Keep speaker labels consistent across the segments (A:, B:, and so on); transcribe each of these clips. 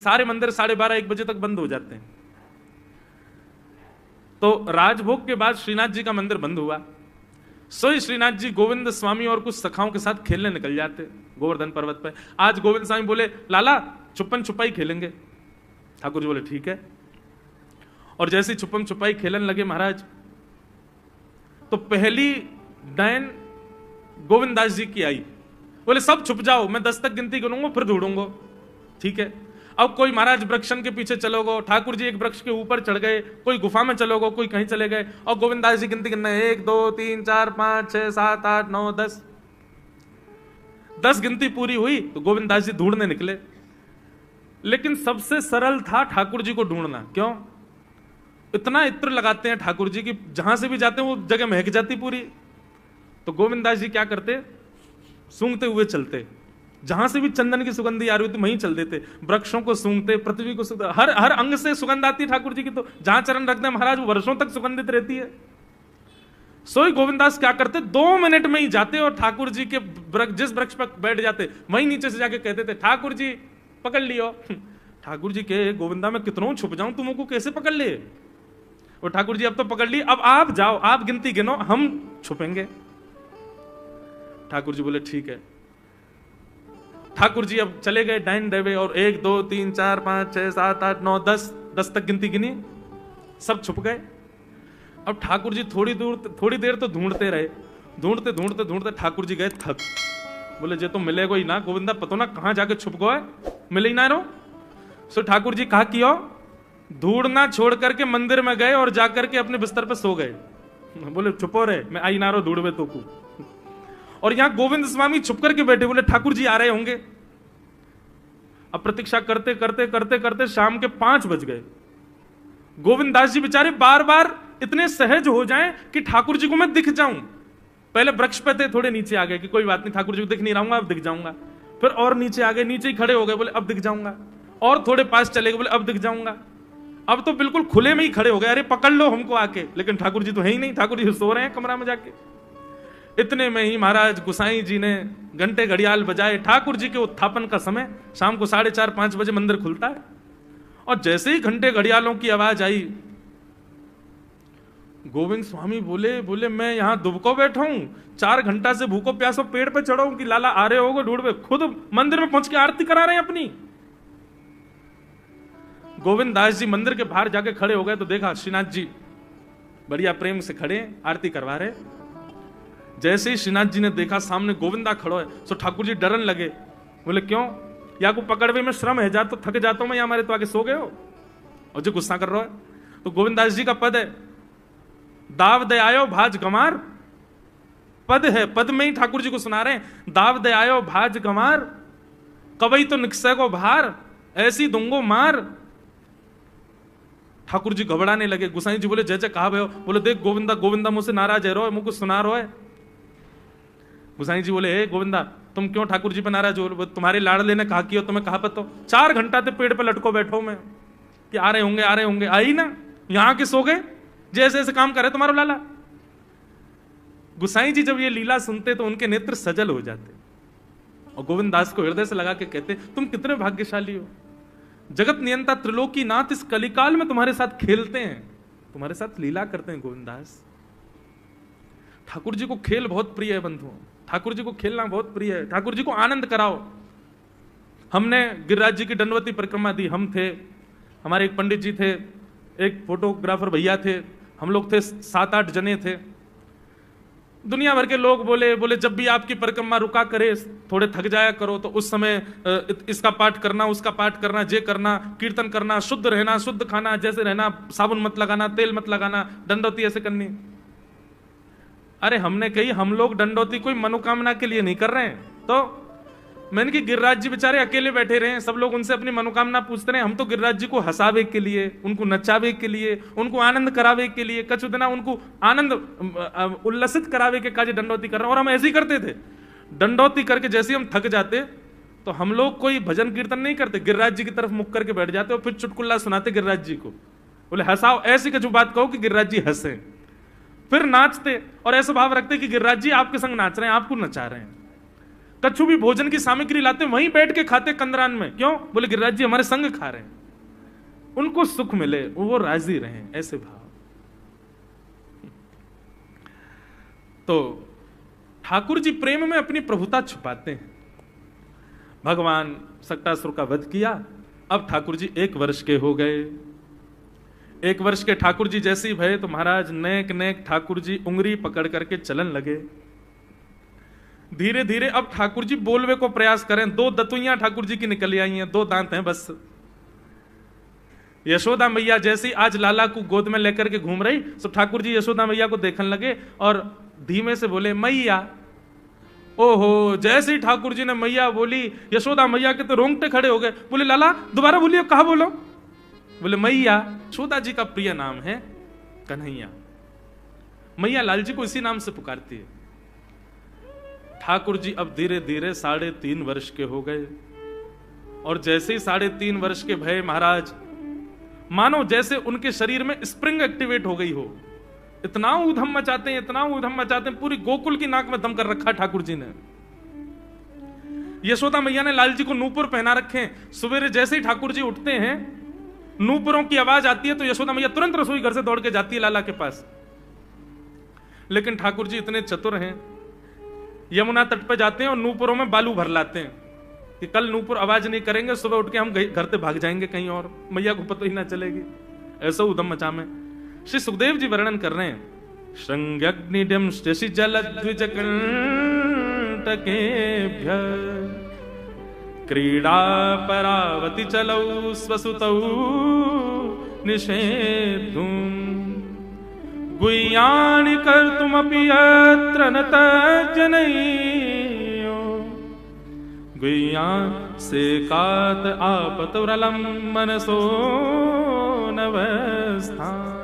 A: सारे मंदिर 12:30-1 बजे तक बंद हो जाते हैं। तो राजभोग के बाद श्रीनाथ जी का मंदिर बंद हुआ। सोई श्रीनाथ जी गोविंद स्वामी और कुछ सखाओं के साथ खेलने निकल जाते गोवर्धन पर्वत पर। आज गोविंद स्वामी बोले, लाला छुपन छुपाई खेलेंगे। ठाकुर जी बोले ठीक है। और जैसे छुपन छुपाई खेलने लगे महाराज, तो पहली डायन गोविंद दास जी की आई। बोले सब छुप जाओ, मैं 10 तक गिनती गिनूंगा फिर ढूंढूंगा। ठीक है। अब कोई महाराज वृक्षन के पीछे चलोगो, ठाकुर जी एक वृक्ष के ऊपर चढ़ गए, कोई गुफा में चलोगो, कोई कहीं चले गए। और गोविंद दास जी गिनती गिनना है 1 2 3 4 5 6 7 8 9 10। 10 गिनती पूरी हुई तो गोविंद दास जी ढूंढने निकले। लेकिन सबसे सरल था ठाकुर जी को ढूंढना। क्यों? इतना इत्र लगाते हैं ठाकुर जी की जहां से भी जाते हैं वो जगह महक जाती पूरी। तो गोविंद दास जी क्या करते, सूंघते हुए चलते। जहां से भी चंदन की सुगंधी आ रही थी वहीं चल देते। वृक्षों को सूंघते, पृथ्वी को सूंघते, हर अंग से सुगंध आती है ठाकुर जी की। तो जहां चरण रखते हैं महाराज वो वर्षों तक सुगंधित रहती है। सोई गोविंदास क्या करते, 2 मिनट में ही जाते और ठाकुर जी के जिस वृक्ष पर बैठ जाते वहीं नीचे से जाके कहते थे, ठाकुर जी पकड़ लियो। ठाकुर जी के, गोविंदा मैं कितनों छुप जाऊं तुमको कैसे पकड़ ले। और ठाकुर जी अब तो पकड़ ली, अब आप जाओ, आप गिनती गिनो, हम छुपेंगे। ठाकुर जी बोले ठीक है। ठाकुर जी अब चले गए डाइन देवे और 1 2 3 4 5 6 7 8 9 10 तक गिनती गिनी, सब छुप गए। अब ठाकुर जी थोड़ी देर तो ढूंढते रहे। ढूंढते ढूंढते ढूंढते ठाकुर जी गए थक। बोले जे तो मिलेगा ही ना गोविंदा, पतो ना कहां जाके छुप गए, मिले ही ना रो। सो ठाकुर जी कहा कियो, ढूंढना छोड़ करके मंदिर में गए और जाकर के अपने बिस्तर पर सो गए। बोले छुपो रे, मैं आई ना रो ढूंढवे तो को। और यहां गोविंद स्वामी छुप करके बैठे, बोले ठाकुर जी आ रहे होंगे। अब प्रतीक्षा करते करते करते करते शाम के 5 बज गए। गोविंद दास जी बेचारे बार बार इतने सहज हो जाएं कि ठाकुर जी को मैं दिख जाऊं। पहले वृक्ष पे थे, थोड़े नीचे आ गए कि कोई बात नहीं ठाकुर जी को दिख नहीं रहा हूं, अब दिख जाऊंगा। फिर और नीचे आ गए, नीचे ही खड़े हो गए, बोले अब दिख जाऊंगा। और थोड़े पास चले गए, बोले अब दिख जाऊंगा। अब तो बिल्कुल खुले में ही खड़े हो गए, अरे पकड़ लो हमको आके। लेकिन ठाकुर जी तो है ही नहीं, ठाकुर जी सो रहे हैं कमरा में जाके। इतने में ही महाराज गुसाई जी ने घंटे घड़ियाल बजाए। ठाकुर जी के उत्थापन का समय शाम को 4:30-5 बजे मंदिर खुलता है। और जैसे ही घंटे घड़ियालों की आवाज आई, गोविंद स्वामी बोले मैं यहां दुबको बैठा हूं, 4 घंटा से भूखो प्यासो पेड़ पे चढ़ा हूं कि लाला आ रहे होगे ढूंढवे, खुद मंदिर में पहुंच के आरती करा रहे हैं अपनी। गोविंद दास जी मंदिर के बाहर जाके खड़े हो गए तो देखा श्रीनाथ जी बढ़िया प्रेम से खड़े आरती करवा रहे। जैसे ही श्रीनाथ जी ने देखा सामने गोविंदा खड़ो है, तो ठाकुर जी डरन लगे। बोले क्यों, या को पकड़वे में श्रम है, जा तो थक जाता हूं मैं, या हमारे तो आगे सो गए हो और जो गुस्सा कर रहा है। तो गोविंदास जी का पद है, दाव दे आयो भाज गमार, पद है, पद में ही ठाकुर जी को सुना रहे हैं, दाव दे आयो भाज गमार, कवई तो निकसे को भार, ऐसी दूंगो मार। ठाकुर जी घबराने लगे। गुसाई जी बोले जय जय कहा भयो। बोले देख गोविंदा, गोविंदा मुझसे नाराज है, रो मुझको सुना रो है। गुसाई जी बोले हे गोविंदा तुम क्यों ठाकुर जी पे नाराज हो, तुम्हारे लाडले ने कहा किया, तुम्हें कहा पतो, 4 घंटा ते पेड़ पे लटको बैठो मैं कि आ रहे होंगे, आई ना, यहां के सो गए, जैसे ऐसे काम करे तुम्हारा लाला। गुसाई जी जब ये लीला सुनते तो उनके नेत्र सजल हो जाते और गोविंद दास को हृदय से लगा के कहते, तुम कितने भाग्यशाली हो, जगत नियंता त्रिलोकी नाथ इस कलिकाल में तुम्हारे साथ खेलते हैं, तुम्हारे साथ लीला करते हैं गोविंद दास। ठाकुर जी को खेल बहुत प्रिय है बंधुओं, ठाकुर जी को खेलना बहुत प्रिय है। ठाकुर जी को आनंद कराओ। हमने गिरिराज जी की दंडवती परिक्रमा दी, हम थे, हमारे एक पंडित जी थे, एक फोटोग्राफर भैया थे, हम लोग थे 7-8 जने थे। दुनिया भर के लोग बोले जब भी आपकी परिक्रमा रुका करे, थोड़े थक जाया करो तो उस समय इसका पाठ करना, उसका पाठ करना, जे करना, कीर्तन करना, शुद्ध रहना, शुद्ध खाना, जैसे रहना, साबुन मत लगाना, तेल मत लगाना, दंडवती ऐसे करनी। अरे हमने कही हम लोग दंडवती कोई मनोकामना के लिए नहीं कर रहे हैं। तो मैंने कि गिरिराज जी बेचारे अकेले बैठे रहे, सब लोग उनसे अपनी मनोकामना पूछते रहे, हम तो गिरिराज जी को हंसावे के लिए, उनको नचावे के लिए, उनको आनंद करावे के लिए, कछु दिना उनको आनंद उल्लसित करावे के काज दंडवती कर रहे हैं। और हम ऐसे ही करते थे, दंडवती करके जैसे हम थक जाते तो हम लोग कोई भजन कीर्तन नहीं करते, गिरिराज जी की तरफ मुख करके बैठ जाते और फिर चुटकुल्ला सुनाते गिरिराज जी को। बोले हंसाओ, ऐसी कछु बात कहो कि गिरिराज जी हंसे, फिर नाचते और ऐसा भाव रखते कि गिरिराज जी आपके संग नाच रहे हैं, आपको नचा रहे हैं। कछु भी भोजन की सामग्री लाते वहीं बैठ के खाते कंदरान में। क्यों? बोले गिरिराज जी हमारे संग खा रहे हैं, उनको सुख मिले, वो राजी रहे, ऐसे भाव। तो ठाकुर जी प्रेम में अपनी प्रभुता छुपाते हैं। भगवान सक्टासुर का वध किया। अब ठाकुर जी 1 वर्ष के हो गए। 1 वर्ष के ठाकुर जी जैसे ही भये तो महाराज नेक नेक ठाकुर जी उंगली पकड़ करके चलन लगे। धीरे धीरे अब ठाकुर जी बोलवे को प्रयास करें। 2 दतुइयां ठाकुर जी की निकल आई हैं, 2 दांत हैं बस। यशोदा मैया जैसे ही आज लाला को गोद में लेकर के घूम रही, तो ठाकुर जी यशोदा मैया को देखने लगे और धीमे से बोले मैया। ओहो, जैसे ही ठाकुर जी ने मैया बोली, यशोदा मैया के तो रोंगटे खड़े हो गए। बोले लाला दोबारा बोलिए, कहा बोलो? बोले मैया। यशोदा जी का प्रिय नाम है कन्हैया। मैया लाल जी को इसी नाम से पुकारती है। ठाकुर जी अब धीरे धीरे 3.5 वर्ष के हो गए और जैसे ही 3.5 वर्ष के भय महाराज, मानो जैसे उनके शरीर में स्प्रिंग एक्टिवेट हो गई हो। इतना ऊधम मचाते हैं, इतना ऊधम मचाते हैं, पूरी गोकुल की नाक में दम कर रखा ठाकुर जी ने। यशोदा मैया ने लाल जी को नूपुर पहना रखे। सवेरे जैसे ही ठाकुर जी उठते हैं, नूपुरों की आवाज आती है तो यशोदा मैया तुरंत रसोई घर से दौड़ के जाती है लाला के पास। लेकिन ठाकुर जी इतने चतुर हैं, यमुना तट पे जाते हैं और नूपुरों में बालू भर लाते हैं कि कल नूपुर आवाज नहीं करेंगे, सुबह उठ के हम घर से भाग जाएंगे कहीं और, मैया को पता ही ना चलेगी। ऐसा उधम मचा में श्री सुखदेव जी वर्णन कर रहे हैं। श्रृंग्यग्निडम शशि जल द्विज कंटकेभ्य क्रीडा परावति चलौ स्वसुतौ निषेधुम गुह्यानि कर्तुमपि यत्र न तज्जनयो गुह्यां सेकात आपतुरलं मनसो नवस्थान।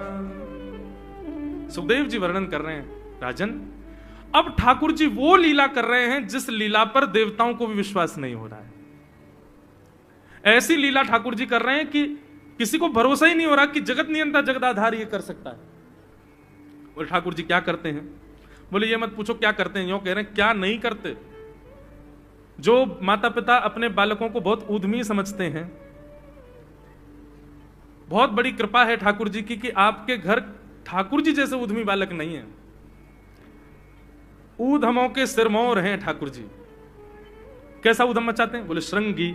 A: सुखदेव जी वर्णन कर रहे हैं, राजन अब ठाकुर जी वो लीला कर रहे हैं जिस लीला पर देवताओं को भी विश्वास नहीं हो रहा है। ऐसी लीला ठाकुर जी कर रहे हैं कि किसी को भरोसा ही नहीं हो रहा कि जगत नियंता जगदाधार ये कर सकता है। बोले ठाकुर जी क्या करते हैं? बोले ये मत पूछो क्या करते हैं, यूं कह रहे हैं क्या नहीं करते। जो माता पिता अपने बालकों को बहुत उद्यमी समझते हैं, बहुत बड़ी कृपा है ठाकुर जी की कि आपके घर ठाकुर जी जैसे उद्यमी बालक नहीं है। ऊधमों के सिरमौर हैं ठाकुर जी। कैसा उधम मचाते हैं? बोले श्रृंगी।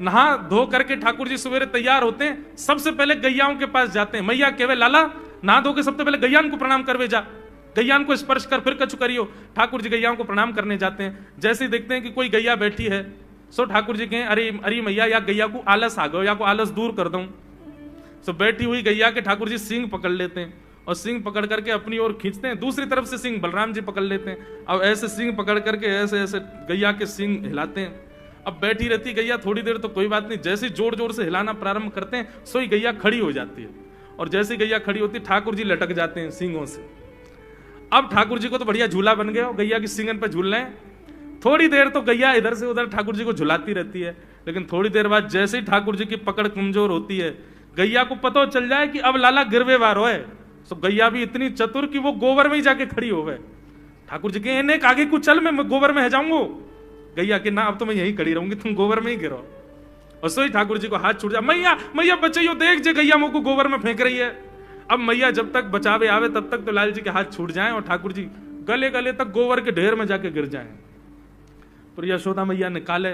A: नहा धो करके ठाकुर जी सवेरे तैयार होते हैं, सबसे पहले गैयाओं के पास जाते हैं। मैया कहवे लाला नहा धो के सबसे पहले गैयान को प्रणाम करवे जा, गैयान को स्पर्श कर फिर कछु करियो। ठाकुर जी गैयाओं को प्रणाम करने जाते हैं। जैसे ही देखते हैं कि कोई गैया बैठी है, सो ठाकुर जी कहें अरे अरे मैया या गैया को आलस आ गयो, या को आलस दूर कर दूं। सो बैठी हुई गैया के ठाकुर जी सींग पकड़ लेते हैं और सींग पकड़ करके अपनी ओर खींचते हैं। दूसरी तरफ से सींग बलराम जी पकड़ लेते हैं। अब ऐसे सींग पकड़ करके ऐसे ऐसे गैया के सींग हिलाते हैं। अब बैठी रहती गैया थोड़ी देर तो कोई बात नहीं, जैसे जोर जोर से हिलाना प्रारंभ करते हैं सोई गैया खड़ी हो जाती है। और जैसे गैया खड़ी होती है ठाकुर जी लटक जाते हैं सींगों से। अब ठाकुर जी को तो बढ़िया झूला बन गया, गैया की सींगन पर झूल रहे हैं। थोड़ी देर तो गैया इधर से उधर ठाकुर जी को झुलाती रहती है, लेकिन थोड़ी देर बाद जैसे ही ठाकुर जी की पकड़ कमजोर होती है, गैया को पता चल जाए कि अब लाला गिरवे वार है, तो गैया भी इतनी चतुर कि वो गोबर में ही जाके खड़ी हो गए। ठाकुर जी के आगे कुछ चल, मैं गोबर में है जाऊंगा। गैया कि ना अब तो मैं यहीं खड़ी रहूंगी, तुम गोबर में ही गिरो। और सोई ठाकुर जी को हाथ छूट जा, मैया मैया बचाइयो, देख जे गैया मुझको गोबर में फेंक रही है। अब मैया जब तक बचावे आवे तब तक तो लाल जी के हाथ छूट जाएं और ठाकुर जी गले गले तक गोबर के ढेर में जाके गिर जाएं। पर यशोदा मैया निकाले,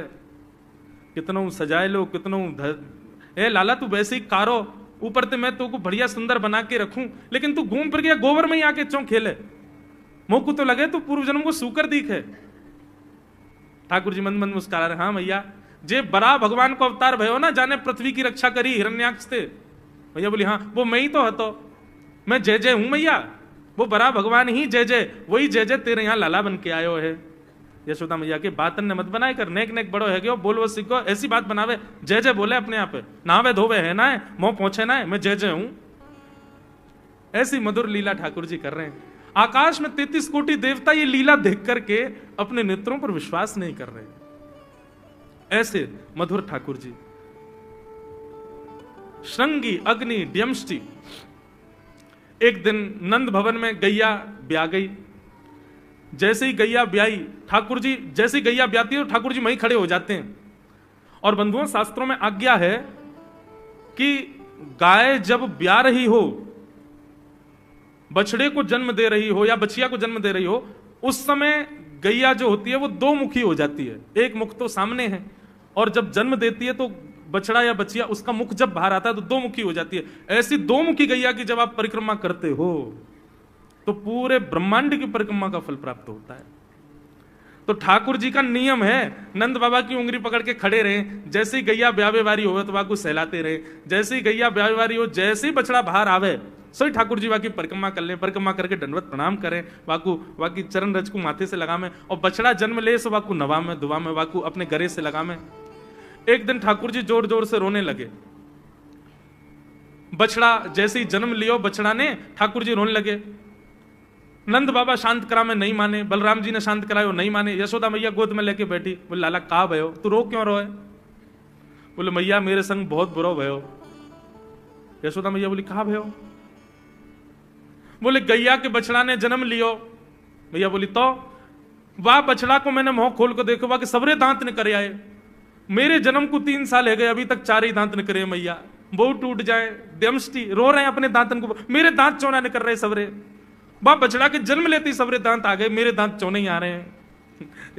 A: कितनों सजाए लो, कितनों ए लाला तू वैसे ही कारो, ऊपर से मैं तुमको बढ़िया सुंदर बना के रखूं, लेकिन तू घूम फिर गया गोबर में ही आके चौं खेले। मोको तो लगे तू पूर्व जन्म को सूकर दिखे। ठाकुर जी मंद मंद मुस्कुरा रहे, हाँ मैया जे बड़ा भगवान को अवतार भयो ना, जाने पृथ्वी की रक्षा करी हिरण्याक्ष से। भैया बोली हाँ वो मैं ही तो हतो, मैं जय जय हूं मैया, वो बड़ा भगवान ही जय जय, वही जय जय तेरे यहाँ लाला बन के आयो है। यशोदा मैया के बातन ने मत बनाए कर, नेक नेक बड़ो है गयो, बोल वो सीखो, ऐसी बात बनावे, जय जय बोले अपने आप, नहावे धोवे है ना, मोह पहुंचे ना, मैं जय जय हूं। ऐसी मधुर लीला ठाकुर जी कर रहे हैं। आकाश में 33 कोटि देवता ये लीला देख करके अपने नेत्रों पर विश्वास नहीं कर रहे। ऐसे मधुर ठाकुर जी। श्रृंगी अग्नि ड्यमष्टि। एक दिन नंद भवन में गैया ब्याह गई। जैसे ही गैया ब्याई, ठाकुर जी जैसे ही गैया ब्याती है तो ठाकुर जी वहीं खड़े हो जाते हैं। और बंधुओं, शास्त्रों में आज्ञा है कि गाय जब ब्या रही हो, बछड़े को जन्म दे रही हो या बछिया को जन्म दे रही हो, उस समय गैया जो होती है वो दो मुखी हो जाती है। एक मुख तो सामने है, और जब जन्म देती है तो बछड़ा या बछिया उसका मुख जब बाहर आता है तो दो मुखी हो जाती है। ऐसी दो मुखी गैया की जब आप परिक्रमा करते हो तो पूरे ब्रह्मांड की परिक्रमा का फल प्राप्त होता है। तो ठाकुर जी का नियम है, नंद बाबा की उंगली पकड़ के खड़े रहे, जैसे ही गैया ब्यावे वारी हो तो वाकू सहलाते रहे, जैसे ही गैया ब्यावे वारी हो, जैसे ही बछड़ा बाहर आवे सही ठाकुर जी वाकी परिक्रमा कर ले, परिक्रमा करके दंडवत प्रणाम करें, वाकू वाकी चरण रज को माथे से लगा में, और बछड़ा जन्म ले सो वाकू नवा में दुआ में वाकू अपने गरे से लगा में। एक दिन ठाकुर जी जोर जोर से रोने लगे। बछड़ा जैसे ही जन्म लियो बछड़ा ने, ठाकुर जी रोने लगे। नंद बाबा शांत करा में नहीं माने, बलराम जी ने शांत करायो नहीं माने। यशोदा मैया गोद में लेके बैठी, बोले लाला का भयो, तू रो क्यों रोए? बोले मैया मेरे संग बहुत बुरा भयो। यशोदा मैया बोली कहा भयो? बोले गैया के बछड़ा ने जन्म लियो। मैया बोली तो वाह बछड़ा को मैंने मुंह खोल को देखो, वाह के सबरे दांत निकल आए, मेरे जन्म को 3 साल है गए अभी तक 4 ही दांत निकले। मैया वो टूट जाए, दमष्टि रो रहे हैं अपने दांतन को, मेरे दांत चौना निकल रहे सबरे। वाह बछड़ा के जन्म लेते ही सबरे दांत आ गए, मेरे दांत चौने ही आ रहे हैं।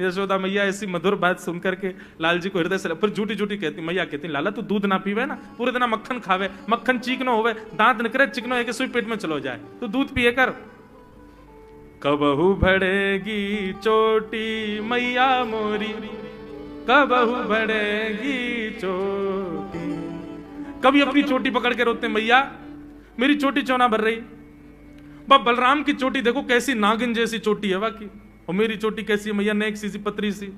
A: यशोदा मैया ऐसी मधुर बात सुनकर के लाल जी को हृदय से, फिर झूठी झूठी कहती, मैया कहती लाला तू दूध ना पीवे ना, पूरे दिन मक्खन खावे, मक्खन चीकनो होवे, दांत निकले चिकनो है कि सुई पेट में चलो जाए, तू दूध पिए कर। कबहू भड़ेगी चोटी मैया मोरी, कबहू भड़ेगी चोटी। कभी अपनी चोटी पकड़ के रोते, मैया मेरी चोटी चौना भर रही। बलराम की चोटी देखो कैसी नागिन जैसी चोटी है वाकई, और मेरी चोटी कैसी है मैया, नेक सी पतरी सी।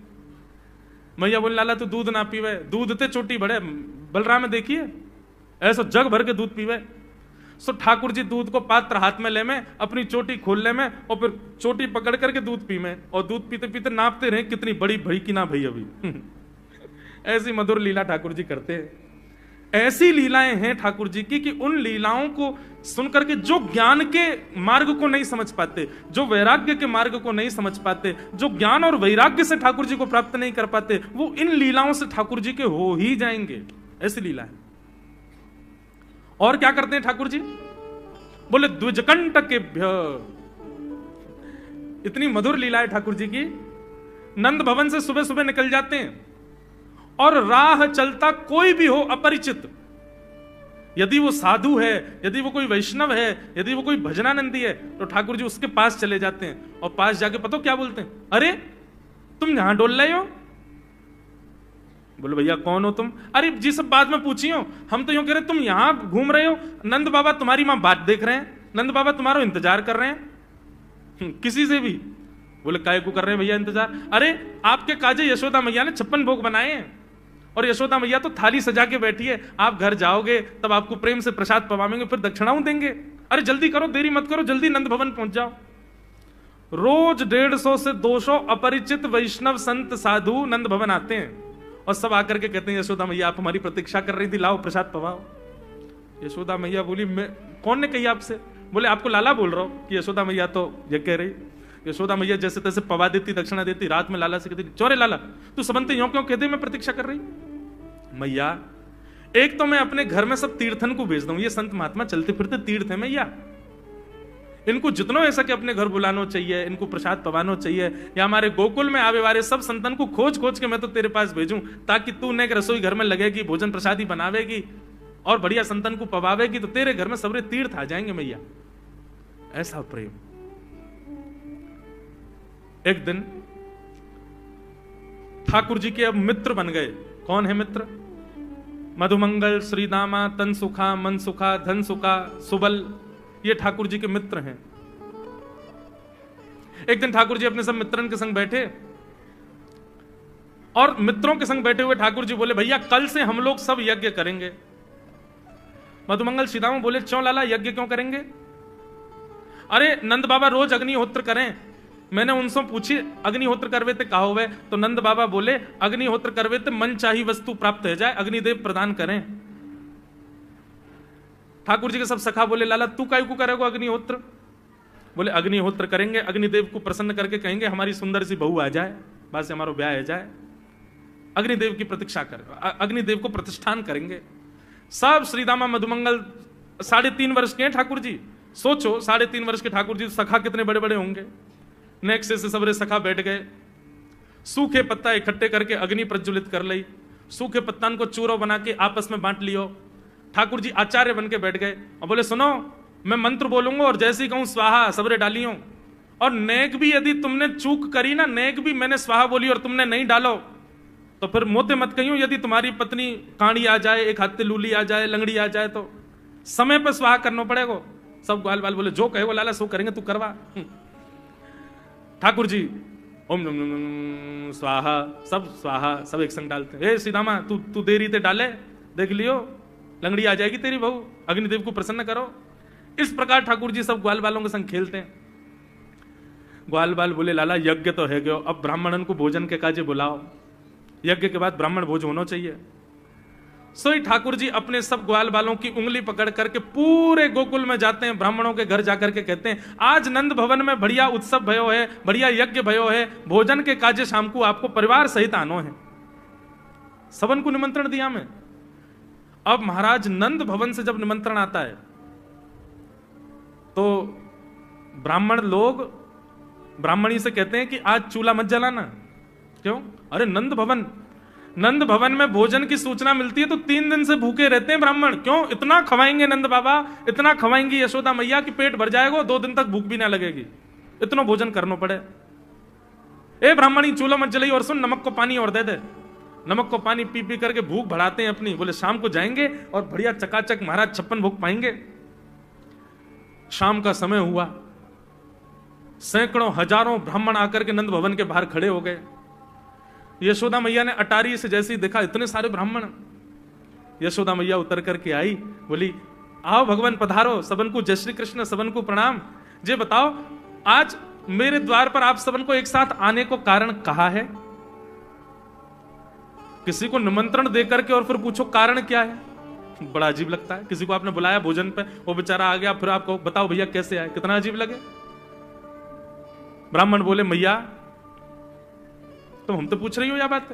A: मैया बोले लाला तू दूध ना पीवे, दूध ते चोटी बड़े। बलराम में देखिए ऐसा जग भर के दूध पीवे। सो ठाकुर जी दूध को पात्र हाथ में ले में, अपनी चोटी खोल ले में, और फिर चोटी पकड़ करके दूध पी में, और दूध पीते पीते नापते रहे कितनी बड़ी भई की ना भई अभी। ऐसी मधुर लीला ठाकुर जी करते हैं। ऐसी लीलाएं हैं ठाकुर जी की कि उन लीलाओं को सुनकर के जो ज्ञान के मार्ग को नहीं समझ पाते, जो वैराग्य के मार्ग को नहीं समझ पाते, जो ज्ञान और वैराग्य से ठाकुर जी को प्राप्त नहीं कर पाते, वो इन लीलाओं से ठाकुर जी के हो ही जाएंगे। ऐसी लीला है। और क्या करते हैं ठाकुर जी? बोले द्विजकंटकेभ्य। इतनी मधुर लीला है ठाकुर जी की। नंद भवन से सुबह सुबह निकल जाते हैं, और राह चलता कोई भी हो अपरिचित, यदि वो साधु है, यदि वो कोई वैष्णव है, यदि वो कोई भजनानंदी है, तो ठाकुर जी उसके पास चले जाते हैं, और पास जाके पता क्या बोलते हैं? अरे तुम यहां डोल रहे हो? बोले भैया कौन हो तुम? अरे जी सब बाद में पूछी हो, हम तो यूं कह रहे तुम यहां घूम रहे हो, नंद बाबा तुम्हारी मां बात देख रहे हैं, नंद बाबा तुम्हारा इंतजार कर रहे हैं। किसी से भी? बोले काय को कर रहे हैं भैया इंतजार? अरे आपके काजे यशोदा मैया ने 56 भोग बनाए हैं, और यशोदा मैया तो थाली सजा के बैठी है, आप घर जाओगे तब आपको प्रेम से प्रसाद पवाएंगे, फिर दक्षिणाओं देंगे। अरे जल्दी करो, देरी मत करो, जल्दी नंद भवन पहुंच जाओ। रोज 150 से 200 अपरिचित वैष्णव संत साधु नंद भवन आते हैं, और सब आकर के कहते हैं यशोदा मैया आप हमारी प्रतीक्षा कर रही थी, लाओ प्रसाद पवाओ। यशोदा मैया बोली मैं कौन ने कही आपसे? बोले आपको लाला बोल रहा हूं। कि यशोदा मैया तो ये कह रही। यशोदा मैया जैसे तैसे पवा देती, दक्षिणा देती, रात में लाला से कहती चोरे लाला तू सबंते यूं क्यों कहते मैं प्रतीक्षा कर रही? मैया एक तो मैं अपने घर में सब तीर्थन को भेज दूं, ये संत महात्मा चलते फिरते तीर्थ है मैया, इनको जितना ऐसा कि अपने घर बुलाना चाहिए, इनको प्रसाद पवाना चाहिए, या हमारे गोकुल में आवे वाले सब संतन को खोज खोज के मैं तो तेरे पास भेजूं, ताकि तू ने रसोई घर में लगेगी, भोजन प्रसादी बनावेगी और बढ़िया संतन को पवावेगी, तो तेरे घर में सबरे तीर्थ आ जाएंगे मैया। ऐसा प्रेम। एक दिन ठाकुर जी के अब मित्र बन गए। कौन है मित्र? मधुमंगल, श्रीदामा, तन सुखा, मन सुखा, धन सुखा, सुबल, ये ठाकुर जी के मित्र हैं। एक दिन ठाकुर जी अपने सब मित्रन के संग बैठे, और मित्रों के संग बैठे हुए ठाकुर जी बोले भैया कल से हम लोग सब यज्ञ करेंगे। मधुमंगल, श्रीदामा बोले क्यों लाला यज्ञ क्यों करेंगे? अरे नंद बाबा रोज अग्निहोत्र करें। मैंने उनसे पूछी अग्निहोत्र करवे ते कहा हुए, तो नंद बाबा बोले अग्निहोत्र करवे ते मन चाही वस्तु प्राप्त हो जाए, अग्निदेव प्रदान करें। ठाकुर जी के सब सखा बोले लाला तू काय को करेगा अग्निहोत्र? बोले अग्निहोत्र करेंगे, अग्निदेव को प्रसन्न करके कहेंगे हमारी सुंदर सी बहू आ जाए, बस से हमारा ब्याह हो जाए। अग्निदेव की प्रतीक्षा कर, अग्निदेव को प्रतिष्ठान करेंगे। सब श्रीदामा मधुमंगल 3.5 वर्ष के हैं ठाकुर जी। सोचो 3.5 वर्ष के ठाकुर जी, सखा कितने बड़े बड़े होंगे। नेक्स्ट से सबरे सखा बैठ गए, सूखे पत्ता इकट्ठे करके अग्नि प्रज्वलित कर ली, सूखे पत्तन को चूरो बना के आपस में बांट लियो। ठाकुर जी आचार्य बन के बैठ गए और बोले सुनो, मैं मंत्र बोलूंगा और जैसे ही कहूं स्वाहा सबरे डालियो, और नेक भी यदि तुमने चूक करी ना, नेक भी मैंने स्वाहा बोली और तुमने नहीं डालो तो फिर मोते मत कहियो। यदि तुम्हारी पत्नी कांडी आ जाए, एक हाथ लूली आ जाए, लंगड़ी आ जाए तो समय पर स्वाहा करना पड़ेगा। सब ग्वाल बाल बोले जो कहे वो लाला सो करेंगे, तू करवा। ठाकुर जी ओम नम नम नम स्वाहा, सब स्वाहा, सब एक संग डालते हैं। सीधामा तू देरी ते डाले, देख लियो लंगड़ी आ जाएगी तेरी बहू, अग्निदेव को प्रसन्न करो। इस प्रकार ठाकुर जी सब ग्वाल बालों के संग खेलते हैं। ग्वाल बाल बोले लाला यज्ञ तो है गयो, अब ब्राह्मणन को भोजन के काजे बुलाओ, यज्ञ के बाद ब्राह्मण भोज होना चाहिए। सोई ठाकुर जी अपने सब ग्वाल बालों की उंगली पकड़ करके पूरे गोकुल में जाते हैं, ब्राह्मणों के घर जाकर के कहते हैं आज नंद भवन में बढ़िया उत्सव भयो है, बढ़िया यज्ञ भयो है, भोजन के काजे शाम को आपको परिवार सहित आनो है। सबन को निमंत्रण दिया मैं। अब महाराज नंद भवन से जब निमंत्रण आता है तो ब्राह्मण लोग ब्राह्मणी से कहते हैं कि आज चूल्हा मत जलाना। क्यों? अरे नंद भवन में भोजन की सूचना मिलती है तो 3 दिन से भूखे रहते हैं ब्राह्मण। क्यों? इतना खवाएंगे नंद बाबा, इतना खवाएंगी यशोदा मैया कि पेट भर जाएगा, 2 दिन तक भूख भी ना लगेगी, इतना भोजन करना पड़े। ए ब्राह्मणी चूल्हा मत जलाई, और सुन नमक को पानी और दे दे। नमक को पानी पी पी करके भूख बढ़ाते हैं अपनी। बोले शाम को जाएंगे और बढ़िया चकाचक महाराज 56 भोग पाएंगे। शाम का समय हुआ, सैकड़ों हजारों ब्राह्मण आकर के नंद भवन के बाहर खड़े हो गए। यशोदा मैया ने अटारी से जैसे ही देखा इतने सारे ब्राह्मण, यशोदा मैया उतर करके आई, बोली आओ भगवान पधारो, सबन को जय श्री कृष्ण, सबन को प्रणाम। जे बताओ आज मेरे द्वार पर आप सबन को एक साथ आने को कारण कहा है? किसी को निमंत्रण दे करके और फिर पूछो कारण क्या है, बड़ा अजीब लगता है। किसी को आपने बुलाया भोजन पे, वो बेचारा आ गया, फिर आपको बताओ भैया कैसे आए, कितना अजीब लगे। ब्राह्मण बोले मैया तुम हम तो पूछ रही हो या बात?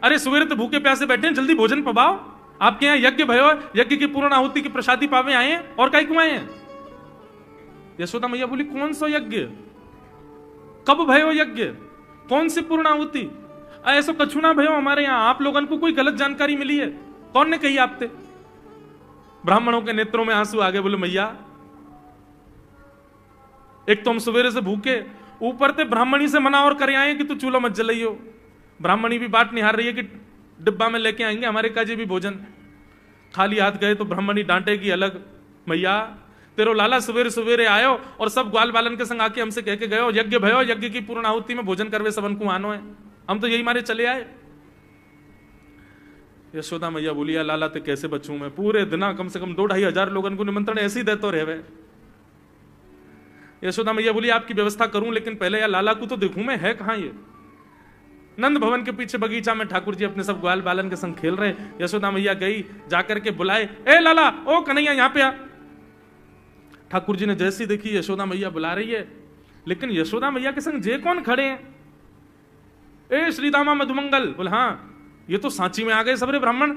A: अरे सवेरे तो भूखे प्यासे बैठे हैं, जल्दी भोजन पवाओ। आपके यहाँ यज्ञ भयो, यज्ञ की पूर्ण आहुति की प्रसादी पावे आए हैं, और कहीं क्यों आए हैं? यशोदा मैया बोली कौन सा यज्ञ, कब भयो यज्ञ, कौन सी पूर्ण आहुति? ऐसा कछुना भयो हमारे यहाँ, आप लोगों को कोई गलत जानकारी मिली है? कौन ने कही आपते? ब्राह्मणों के नेत्रों में आंसू आ गए। बोले मैया एक तो हम सवेरे से भूखे, ऊपर से ब्राह्मणी से मना और करे आए कि तू चूल्हा मत जलाइयो। ब्राह्मणी भी बात निहार रही है कि डिब्बा में लेके आएंगे हमारे काजे भी भोजन, खाली हाथ गए तो ब्राह्मणी डांटेगी अलग। मैया तेरो लाला सवेरे सवेरे आयो और सब ग्वाल बालन के संग आके हमसे कह के गयो यज्ञ भयो, यज्ञ की पूर्ण आहुति में भोजन करवे सबन को आनो है, हम तो यही मारे चले आए। यशोदा मैया बोली या लाला ते कैसे बचूं मैं, पूरे दिन कम से कम 2-2.5 हजार लोगों को निमंत्रण ऐसे ही देते रहे। यशोदा मैया बोली आपकी व्यवस्था करूं, लेकिन पहले या लाला को तो देखूं मैं, है कहां ये? नंद भवन के पीछे बगीचा में ठाकुर जी अपने सब ग्वाल बालन के संग खेल रहे। यशोदा मैया गई, जाकर के बुलाए, ए लाला, ओ कन्हैया यहां पे आ। ठाकुर जी ने जैसी देखी यशोदा मैया बुला रही है, लेकिन यशोदा मैया के संग जे कौन खड़े हैं? ए श्रीदामा मधुमंगल। बोले हाँ, ये तो सांची में आ गए सबरे ब्राह्मण,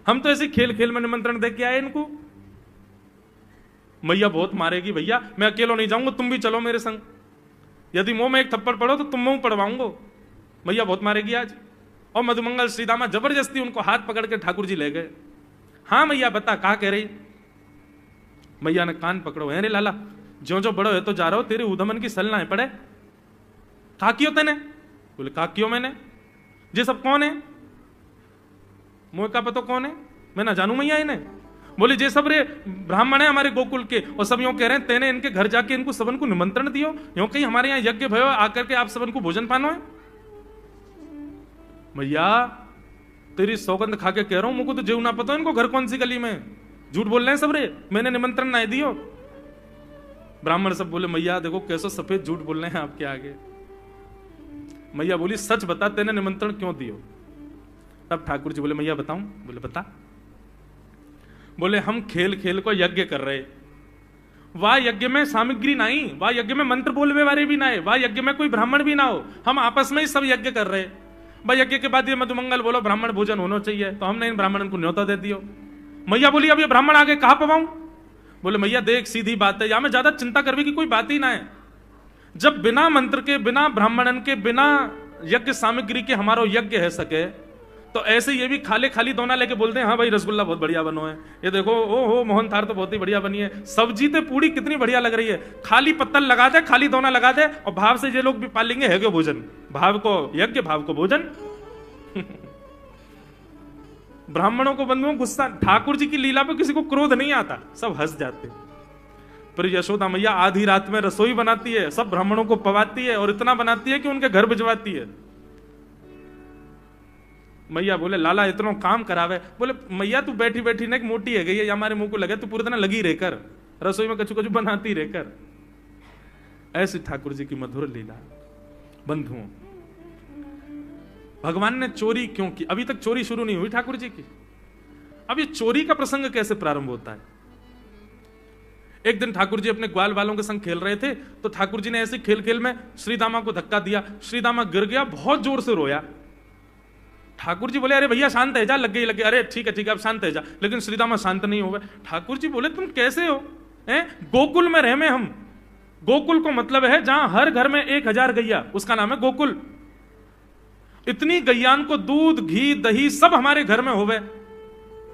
A: हम तो ऐसे खेल खेल में निमंत्रण दे के आए इनको। मैया बहुत मारेगी भैया, मैं अकेला नहीं जाऊंगा, तुम भी चलो मेरे संग, यदि मुंह में एक थप्पड़ पड़ो तो तुम मुंह पड़वाऊंगा, मैया बहुत मारेगी आज। और मधुमंगल श्रीदामा जबरदस्ती उनको हाथ पकड़ के ठाकुर जी ले गए। हाँ मैया बता, कहा कह रही? मैया ने कान पकड़ो, है रे लाला, ज्यो जो बड़ो है तो जा रहा हो, तेरे उधमन की सल ना पड़े। कहा क्यों तेने? बोले कहा क्यों मैंने, ये सब कौन है? मुझे का पता कौन है, मैं ना जानू मैया इन्हें। बोले जे सब रे ब्राह्मण है हमारे गोकुल के, और सब यूं कह रहे हैं तेने इनके घर जाके इनको सबन को निमंत्रण दियो, यूं कहीं हमारे यहाँ यज्ञ भयो, आकर के आप सबन को भोजन पानो है। मैया तेरी सौगंध खा के कह रहा हूं, मुझको तो जेव ना पता इनको घर कौन सी गली में, झूठ बोल रहे हैं सब रे, मैंने निमंत्रण ना दियो। ब्राह्मण सब बोले मैया देखो कैसे सफेद झूठ बोल रहे हैं आपके आगे। मैया बोली सच बता, तेने निमंत्रण क्यों दियो? तब ठाकुर जी बोले मैया बताऊं? बोले बता। बोले हम खेल खेल को यज्ञ कर रहे, वाह यज्ञ में सामग्री नहीं, वाह यज्ञ में मंत्र बोलवे वाले भी ना है, वाह यज्ञ में कोई ब्राह्मण भी ना हो, हम आपस में ही सब यज्ञ कर रहे। भाई यज्ञ के बाद ये मधुमंगल बोलो ब्राह्मण भोजन होना चाहिए, तो हमने इन ब्राह्मणों को न्योता दे दियो। मैया बोली अब ये ब्राह्मण आगे कहां पवाऊं? बोले मैया देख सीधी बात है, या में ज्यादा चिंता करने की कोई बात ही ना है। जब बिना मंत्र के, बिना ब्राह्मणन के, बिना यज्ञ सामग्री के हमारा यज्ञ है सके, तो ऐसे ये भी खाली खाली दोना लेके बोलते हैं हाँ भाई रसगुल्ला बहुत बढ़िया बनो है, ये देखो ओ हो मोहन थार तो बहुत ही बढ़िया बनी है, सब्जी तो पूरी कितनी बढ़िया लग रही है, खाली पत्तल लगा दे, खाली दोना लगा दे, और भाव से ये लोग भी पालेंगे है क्यों भोजन, भाव को यज्ञ भाव को भोजन। ब्राह्मणों को बंधुओं गुस्सा, ठाकुर जी की लीला पे किसी को क्रोध नहीं आता, सब हंस जाते। फिर यशोदा मैया आधी रात में रसोई बनाती है, सब ब्राह्मणों को पवाती है, और इतना बनाती है कि उनके घर भिजवाती है। मैया बोले लाला इतना काम करावे, बोले मैया तू बैठी बैठी ना मोटी है गई है, हमारे मुंह को लगे तू पूरे दिन लगी रहकर रसोई में कछु कछु बनाती रहकर। ऐसी ठाकुर जी की मधुर लीला। बंधुओं, भगवान ने चोरी क्यों की? अभी तक चोरी शुरू नहीं हुई ठाकुर जी की। अब ये चोरी का प्रसंग कैसे प्रारंभ होता है? एक दिन ठाकुर जी अपने ग्वाल वालों के संग खेल रहे थे, तो ठाकुर जी ने ऐसे खेल खेल में श्रीदामा को धक्का दिया, श्रीदामा गिर गया, बहुत जोर से रोया। ठाकुर जी बोले अरे भैया शांत है जा, लग गई, अरे ठीक है अब शांत है जा, लेकिन श्रीदामा शांत नहीं हो गए। ठाकुर जी बोले तुम कैसे हो? गोकुल में रहे में हम, गोकुल को मतलब है जहां हर घर में 1000 गैया, उसका नाम है गोकुल। इतनी गैयान को दूध घी दही सब हमारे घर में होवे,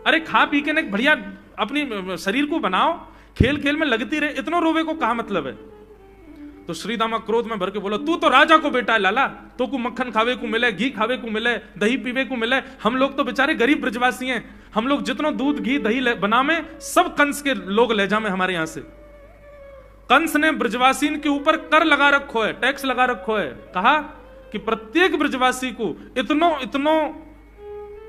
A: अरे खा पी के ने बढ़िया अपनी शरीर को बनाओ, खेल खेल में लगती रहे, इतना रोवे को कहा मतलब है? तो श्रीदामा क्रोध में भर के बोला तू तो राजा को बेटा है लाला, तो को मक्खन खावे को मिले, घी खावे को मिले, दही पीवे को मिले, हम लोग तो बेचारे गरीब ब्रजवासी हैं, हम लोग जितना दूध घी दही बनावे सब कंस के लोग ले जामे हमारे यहां से। कंस ने ब्रजवासी के ऊपर कर लगा रखो है, टैक्स लगा रखो है, कहा कि प्रत्येक ब्रजवासी को इतनो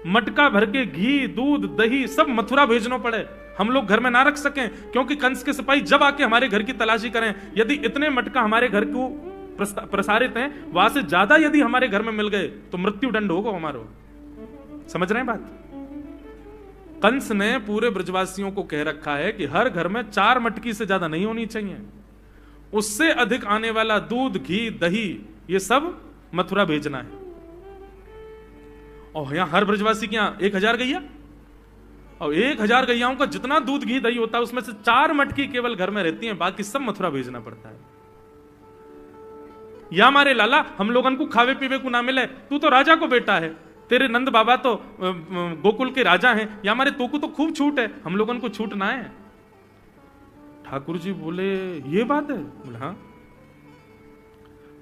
A: मटका भर के घी दूध दही सब मथुरा भेजना पड़े, हम लोग घर में ना रख सकें, क्योंकि कंस के सिपाही जब आके हमारे घर की तलाशी करें, यदि इतने मटका हमारे घर को प्रसारित हैं, वहां से ज्यादा यदि हमारे घर में मिल गए तो मृत्यु दंड होगा हमारा। समझ रहे हैं बात? कंस ने पूरे ब्रजवासियों को कह रखा है कि हर घर में 4 मटकी से ज्यादा नहीं होनी चाहिए, उससे अधिक आने वाला दूध घी दही ये सब मथुरा भेजना है। और यहां हर ब्रजवासी के यहां 1000 गैया, और 1000 गैयाओं का जितना दूध घी दही होता है उसमें से 4 मटकी केवल घर में रहती हैं, बाकी सब मथुरा भेजना पड़ता है। या हमारे लाला हम लोगन को खावे पीवे को ना मिले, तू तो राजा को बेटा है, तेरे नंद बाबा तो गोकुल के राजा हैं, या हमारे तो को तो खूब छूट है, हम लोगन को छूट ना है। ठाकुर जी बोले ये बात है? बोले हाँ।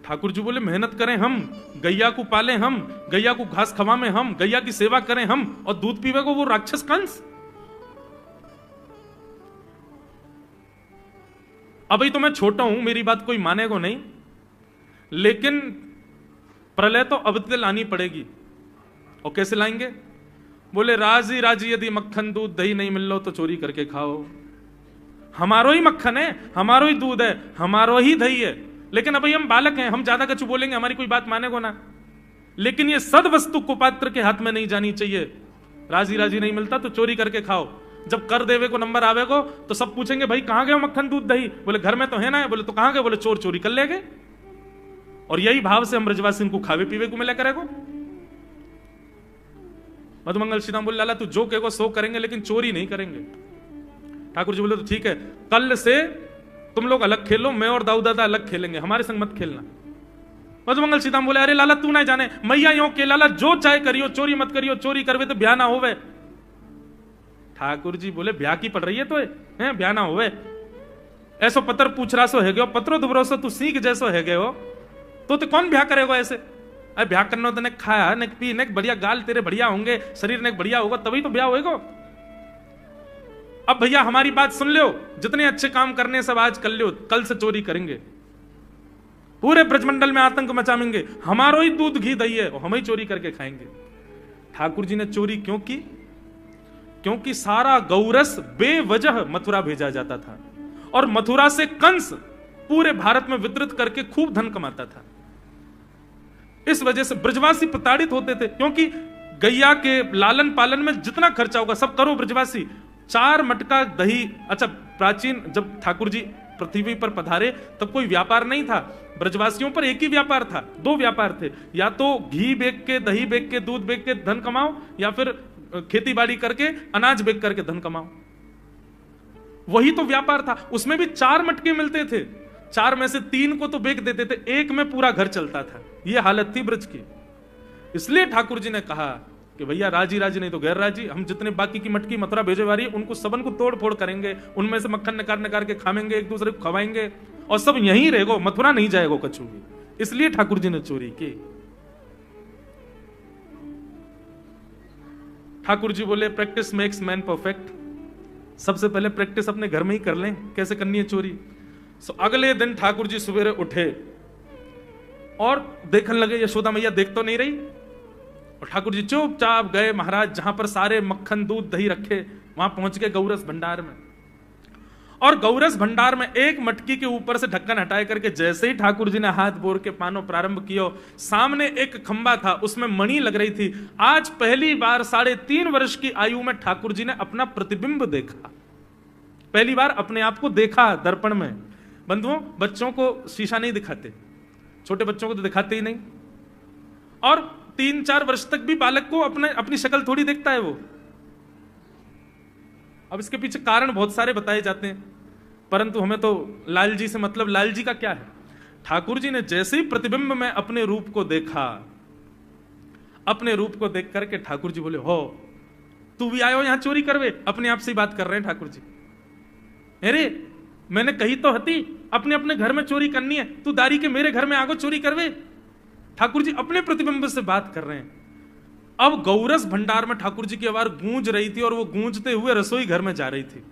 A: ठाकुर जी बोले मेहनत करें हम, गैया को पालें हम, गैया को घास खवाएं हम, गैया की सेवा करें हम, और दूध पीवे को वो राक्षस कंस। अभी तो मैं छोटा हूं, मेरी बात कोई मानेगा नहीं, लेकिन प्रलय तो अब तक लानी पड़ेगी। और कैसे लाएंगे? बोले राजी राजी यदि मक्खन दूध दही नहीं मिल लो तो चोरी करके खाओ, हमारो ही मक्खन है, हमारो ही दूध है, हमारो ही दही है, लेकिन अभी हम बालक हैं, हम ज्यादा कछु बोलेंगे हमारी कोई बात मानेगो ना। लेकिन ये सद वस्तु कुपात्र के हाथ में नहीं जानी चाहिए। राजी राजी नहीं मिलता तो चोरी करके खाओ, जब कर देवे को नंबर आवेगो तो सब पूछेंगे भाई कहां गए मक्खन दूध दही? बोले घर में तो है ना। बोले तो कहां गए? बोले चोर चोरी कर ले गए। और यही भाव से हम ब्रजवासी को खावे पीवे को मिला करेगो। मधुमंगल श्रीराम बोले लाला तू जो कहेगो सो करेंगे, लेकिन चोरी नहीं करेंगे। ठाकुर जी बोले तो ठीक है, कल से तुम लोग अलग खेलो, मैं और दाऊ दादा अलग खेलेंगे, हमारे संग मत खेलना। मधुमंगल सीताराम बोले अरे लाला तू ना जाने, मैया यो के लाला जो चाहे करियो, चोरी मत करियो, चोरी करवे तो ब्याह ना होवे। ठाकुर जी बोले ब्याह की पड़ रही है तो है ब्याह ना होवे। ऐसो पत्र पूछ रहा सो है गयो, पत्रो दुबरो सो तू सीख जैसो है गयो, तो कौन ब्याह करेगा ऐसे? अरे ब्याह करना तो ने खाया ने पी ने बढ़िया गाल तेरे बढ़िया होंगे, शरीर ने बढ़िया होगा तभी तो ब्याह होएगा। अब भैया हमारी बात सुन लो, जितने अच्छे काम करने सब आज कर लो, कल से चोरी करेंगे, पूरे ब्रजमंडल में आतंक मचाएंगे, हमारो ही दूध घी दही है और हम ही चोरी करके खाएंगे। ठाकुर जी ने चोरी क्यों की? क्योंकि सारा गौरस बेवजह मथुरा भेजा जाता था और मथुरा से कंस पूरे भारत में वितरित करके खूब धन कमाता था। इस वजह से ब्रजवासी प्रताड़ित होते थे, क्योंकि गैया के लालन पालन में जितना खर्चा होगा सब करो ब्रजवासी, 4 मटका दही। अच्छा, प्राचीन जब ठाकुर जी पृथ्वी पर पधारे तब कोई व्यापार नहीं था, ब्रजवासियों पर एक ही व्यापार था, 2 व्यापार थे, या तो घी बेच के, दही बेच के, दूध बेच के धन कमाओ, या फिर खेती बाड़ी करके अनाज बेच करके धन कमाओ। वही तो व्यापार था। उसमें भी 4 मटके मिलते थे, 4 में से 3 को तो बेच देते थे, 1 में पूरा घर चलता था। यह हालत थी ब्रज की। इसलिए ठाकुर जी ने कहा कि भैया राजी राजी नहीं तो गैर राजी, हम जितने बाकी की मटकी मथुरा भेजे वाली उनको सबन को तोड़ फोड़ करेंगे, उनमें से मक्खन निकाल निकाल के खाएंगे, एक दूसरे को खवाएंगे, और सब यहीं रहेगो, मथुरा नहीं जाएगो कछु भी। इसलिए ठाकुर जी ने चोरी की। ठाकुर जी बोले प्रैक्टिस मेक्स मैन परफेक्ट। सबसे पहले प्रैक्टिस अपने घर में ही कर लें कैसे करनी है चोरी। सो अगले दिन ठाकुर जी सवेरे उठे और देखने लगे यशोदा मैया देख तो नहीं रही, और ठाकुर जी चुपचाप गए महाराज जहां पर सारे मक्खन दूध दही रखे, वहां पहुंच गए गौरस भंडार में। और गौरस भंडार में एक मटकी के ऊपर से ढक्कन हटाए करके जैसे ही ठाकुर जी ने हाथ बोर के पानो प्रारंभ किया, सामने एक खंबा था, उसमें मणि लग रही थी। आज पहली बार 3.5 वर्ष की आयु में ठाकुर जी ने अपना प्रतिबिंब देखा, पहली बार अपने आप को देखा दर्पण में। बंधुओं, बच्चों को शीशा नहीं दिखाते, छोटे बच्चों को तो दिखाते ही नहीं, और 3-4 वर्ष तक भी बालक को अपनी शक्ल थोड़ी देखता है वो। अब इसके पीछे कारण बहुत सारे बताए जाते हैं, परंतु हमें तो लाल जी से मतलब, लाल जी का क्या है। ठाकुर जी ने जैसे ही प्रतिबिंब में अपने रूप को देखा, अपने रूप को देख करके ठाकुर जी बोले, हो तू भी आयो यहां चोरी करवे। अपने आप से ही बात कर रहे हैं ठाकुर जी। अरे मैंने कही तो हती अपने अपने घर में चोरी करनी है, तू दारी के मेरे घर में आगो चोरी करवे। ठाकुर जी अपने प्रतिबिंब से बात कर रहे हैं। अब गौरस भंडार में ठाकुर जी की आवाज गूंज रही थी, और वो गूंजते हुए रसोई घर में जा रही थी।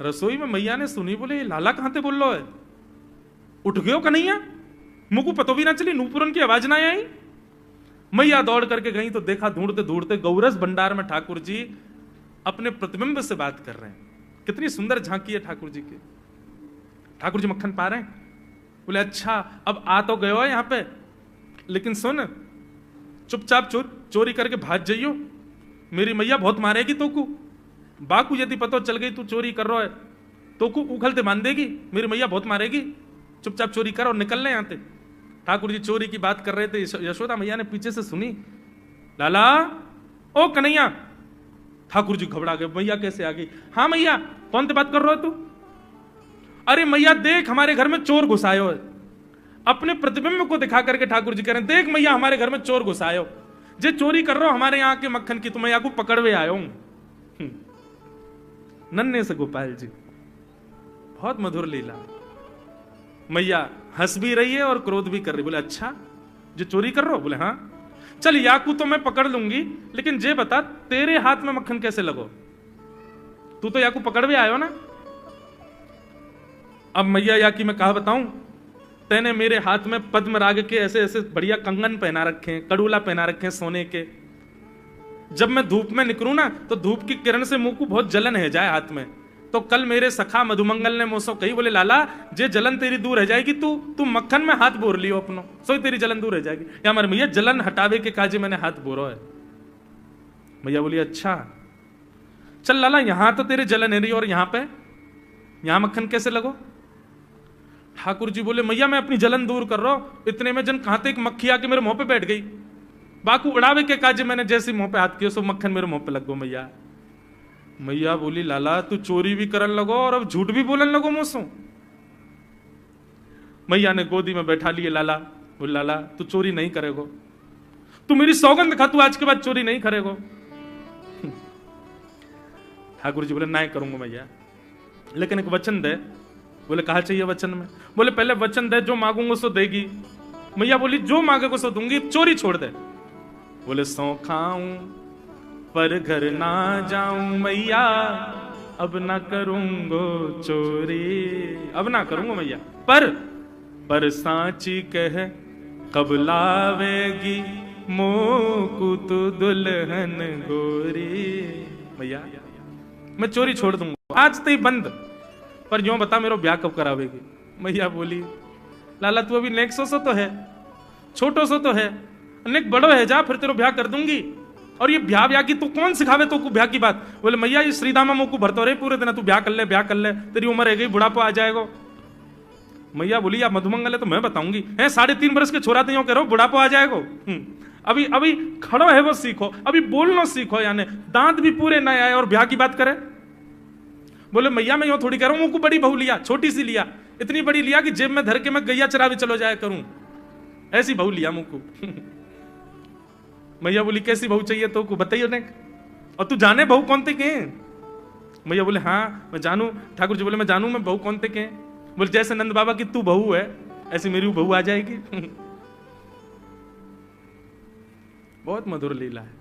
A: रसोई में मैया ने सुनी, बोले लाला कहां ते बोल लो है, उठ गयो कन्हैया, मुझको पतो भी ना चली, नूपुरन की आवाज ना आई। मैया दौड़ करके गई तो देखा ढूंढते ढूंढते गौरस भंडार में ठाकुर जी अपने प्रतिबिंब से बात कर रहे हैं। कितनी सुंदर झांकी है ठाकुर जी की। ठाकुर जी मक्खन पा रहे हैं। बोले अच्छा अब आ तो गयो है यहां पे, लेकिन सुन चुपचाप चोरी करके भाग जाइयो, मेरी मैया बहुत मारेगी तो को। बाकू यदि पतो चल गई तू चोरी कर रहा है तो को उखलते मान देगी, मेरी मैया बहुत मारेगी। चुपचाप चोरी कर और निकल ले यहां से। ठाकुर जी चोरी की बात कर रहे थे, यशोदा मैया ने पीछे से सुनी, लाला ओ कन्हैया। ठाकुर जी घबरा गए, मैया कैसे आ गई। हाँ मैया, कौन सी बात कर रहे हो तू। अरे मैया देख हमारे घर में चोर घुसायो है। अपने प्रतिबिंब को दिखा करके ठाकुर जी कह रहे हैं, देख मैया हमारे घर में चोर घुसायो, जे चोरी कर रहे हो हमारे यहाँ के मक्खन की, तो मैया को पकड़वे आयो हूं। नन्हे से गोपाल जी, बहुत मधुर लीला। मैया हंस भी रही है और क्रोध भी कर रही। बोले अच्छा जो चोरी कर रहे हो। बोले हाँ। चल याकू तो मैं पकड़ लूंगी, लेकिन जे बता तेरे हाथ में मक्खन कैसे लगो, तू तो याकू पकड़वे आयो ना। अब मैया याकी मैं कहा बताऊं, तेने मेरे हाथ में पद्मराग के ऐसे ऐसे बढ़िया कंगन पहना रखे हैं, कड़ूला पहना रखे हैं सोने के। जब मैं धूप में निकलूं ना तो धूप की किरण से मुंह को बहुत जलन है जाए हाथ में। तो कल मेरे सखा मधुमंगल ने मुझसे कही, बोले लाला जे जलन तेरी दूर रह जाएगी, तू मक्खन में हाथ बोर लियो अपनो, सो तेरी जलन दूर रह जाएगी। या हमारे भैया जलन हटावे के काजे मैंने हाथ बोरो है। भैया बोली अच्छा चल लाला, यहां तो तेरे जलन है रही और यहां मक्खन कैसे लगो। ठाकुर जी बोले मैया मैं अपनी जलन दूर कर रहा हूं। इतने में जन कहां एक मक्खी आके मेरे मुंह पे बैठ गई। बाकू उड़ावे के काजे मैंने जैसे मुंह पे हाथ किया, सो मक्खन मेरे मुंह पे लग गो। मैया बोली लाला तू चोरी भी करन लगो और अब झूठ भी बोलन लगो मुझसे। मैया ने गोदी में बैठा लिए लाला। बोले लाला तू चोरी नहीं करेगो, तू मेरी सौगंध खा, तू आज के बाद चोरी नहीं करेगो। ठाकुर जी बोले नहीं करूंगा मैया, लेकिन एक वचन दे। बोले कहा चाहिए वचन में। बोले पहले वचन दे, जो मांगूंगा सो देगी। मैया बोली जो मांगेगा सो दूंगी, चोरी छोड़ दे। बोले सौ खाऊं पर घर ना जाऊं मैया, अब ना करूंगो चोरी, अब ना करूंगा मैया। पर सांची कह कब लावेगी मोकू तू दुल्हन गोरी। मैया मैं चोरी छोड़ दूंगा, आज तो ही बंद, पर जो बता मेरा ब्याह कब करावेगी। मैया बोली लाला तू अभी नेक सो तो है, छोटो सो तो है, नेक बड़ो है, जा फिर तेरा ब्याह कर दूंगी। और ये ब्याह ब्याह की तो कौन सिखावे तो को ब्याह की बात? बोले मैया ये श्रीदामा मोकू भरतो रहे पूरे दिन, तू ब्याह कर ले, तेरी उम्र है गई, बुढ़ापा आ जाएगा। मैया बोली आप मधुमंगल है तो मैं बताऊंगी, है 3.5 बरस के छोरा तो कह रहा बुढ़ापा आ जाएगा। अभी अभी खड़ो है वो सीखो, अभी बोलना सीखो, यानी दांत भी पूरे न आए और ब्याह की बात करे। बोले मैया मैं यूं थोड़ी कह रहा हूं, मुझको बड़ी बहू लिया, छोटी सी लिया, इतनी बड़ी लिया कि जेब में धर के मैं गैया चरावे चलो जाया करूं, ऐसी बहू लिया मुझको। मैया बोली कैसी बहू चाहिए तो को बताइए ने, और तू जाने बहू कौन थे के? मैया बोले हाँ मैं जानू। ठाकुर जी बोले मैं जानू मैं बहू कौन थे के? बोले जैसे नंद बाबा की तू बहू है ऐसी मेरी बहू आ जाएगी। बहुत मधुर लीला है,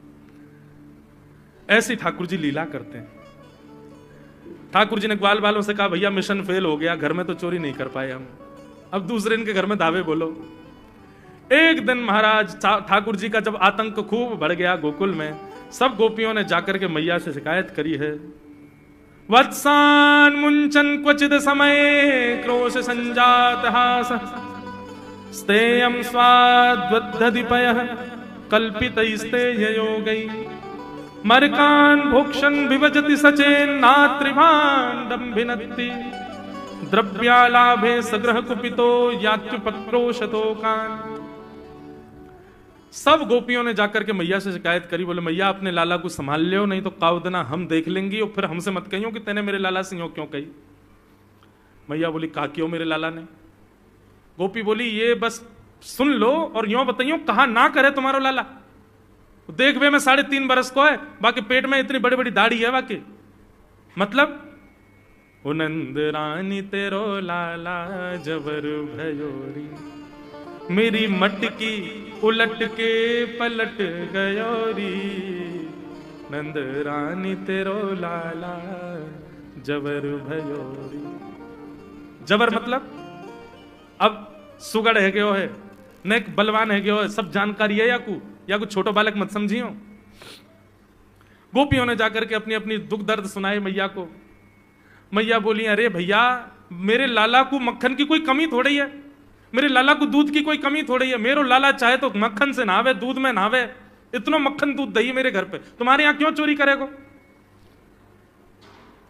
A: ऐसी ठाकुर जी लीला करते हैं। ठाकुर जी ने ग्वाल बालों से कहा भैया मिशन फेल हो गया, घर में तो चोरी नहीं कर पाए हम, अब दूसरे इनके घर में दावे बोलो। एक दिन महाराज ठाकुर जी का जब आतंक खूब बढ़ गया गोकुल में, सब गोपियों ने जाकर के मैया से शिकायत करी है। वत्सान मुंचन क्वचित समय क्रोश संजात हास स्तेयम स्वाद्वद्धदिपयः कल्पितैस्तेययोगै मरकान भोक्षण विभजति सचेन नात्रिभाण्डं भिनत्ति द्रव्यालाभे सग्रह कुपितो यात्युपक्रोशतोकान। सब गोपियों ने जाकर के मैया से शिकायत करी, बोले मैया अपने लाला को संभाल लियो, नहीं तो कावदना हम देख लेंगी और फिर हमसे मत कहियो कि तेने मेरे लाला से यूं क्यों कही। मैया बोली कहा क्यों मेरे लाला ने? गोपी बोली ये बस सुन लो और यूं बताइयो कहा ना करे तुम्हारो लाला। देख वे मैं 3.5 बरस को है, बाकी पेट में इतनी बड़ी बड़ी दाढ़ी है बाकी, मतलब नंद रानी तेरो लाला जबर भयोरी, मेरी मटकी उलट के पलट गयोरी, नंद रानी तेरो लाला जबर भयोरी। जबर मतलब अब सुगड़ है गयो है, नेक बलवान है गयो है, सब जानकारी है या कुछ छोटो बालक मत समझियो। गोपियों ने जाकर के अपनी अपनी दुख दर्द सुनाए मैया को। मैया बोली अरे भैया मेरे लाला को मक्खन की कोई कमी थोड़ी है, मेरे लाला को दूध की कोई कमी थोड़ी है, मेरो लाला चाहे तो मक्खन से नहावे, दूध में नहावे, इतना मक्खन दूध दही मेरे घर पे, तुम्हारे यहां क्यों चोरी करेगो?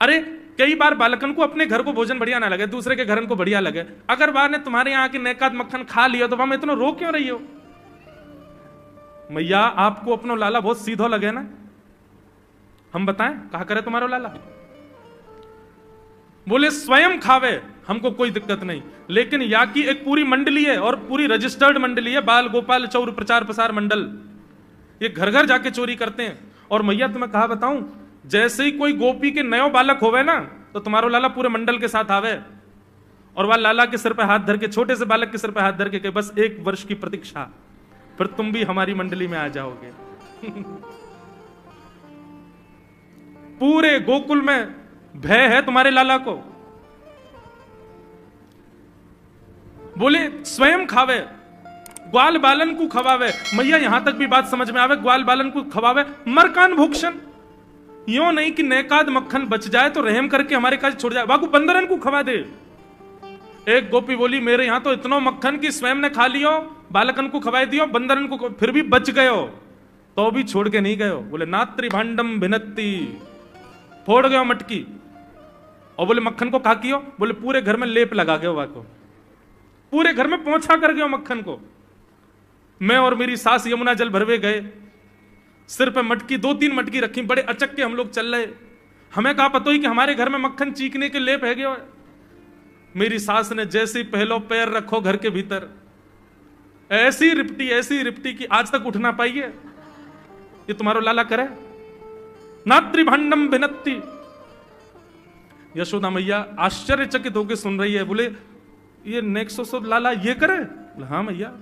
A: अरे कई बार बालकन को अपने घर को भोजन बढ़िया ना लगे, दूसरे के घर को बढ़िया लगे, अगर बार ने तुम्हारे यहाँ के नेकात मक्खन खा लिया तो वहां इतना रो क्यों रही हो? मैया आपको अपना लाला बहुत सीधो लगे ना, हम बताएं कहा करे तुम्हारा लाला? बोले स्वयं खावे हमको कोई दिक्कत नहीं, लेकिन या की एक पूरी मंडली है और पूरी रजिस्टर्ड मंडली है, बाल गोपाल चौर प्रचार प्रसार मंडल, ये घर घर जाके चोरी करते हैं। और मैया तुम्हें कहा बताऊं, जैसे ही कोई गोपी के नयो बालक होवे ना तो तुम्हारो लाला पूरे मंडल के साथ आवे और वह लाला के सिर पे हाथ धर के, छोटे से बालक के सिर पे हाथ धर के बस 1 वर्ष की प्रतीक्षा, फिर तुम भी हमारी मंडली में आ जाओगे। पूरे गोकुल में भय है तुम्हारे लाला को। बोले स्वयं खावे, ग्वाल बालन को खवावे। मैया यहां तक भी बात समझ में आवे, ग्वाल बालन को खवावे, मरकान भोक्षण, यो नहीं कि नेकाद मक्खन बच जाए तो रहम करके हमारे काज छोड़ जाए, बाकू बंदरन को खवा दे। एक गोपी बोली मेरे यहां तो इतना मक्खन की स्वयं ने खा लियो, बालकन को खवाई दियो, बंदरन को फिर भी बच गयो तो भी छोड़ के नहीं गयो। बोले नात्री भांडम भिनत्ती, फोड़ गयो मटकी। और बोले मक्खन को कहा कियो? बोले पूरे घर में लेप लगा गयो, वाको पूरे घर में पोंछा कर गयो मक्खन को। मैं और मेरी सास यमुना जल भरवे गए, सिर पे मटकी 2-3 मटकी रखी, बड़े अचक्के हम लोग चल रहे, हमें कहा पता ही कि हमारे घर में मक्खन चीकने के लेप है गयो। मेरी सास ने जैसे ही पहलो पैर रखो घर के भीतर, ऐसी रिपटी कि आज तक उठ ना पाई है। ये तुम्हारो लाला करे? नात्री भांडम भिनत्ती। यशोदा मैया आश्चर्यचकित होकर सुन रही है, बोले ये नेक्सो लाला ये करे? बोले हाँ मैया।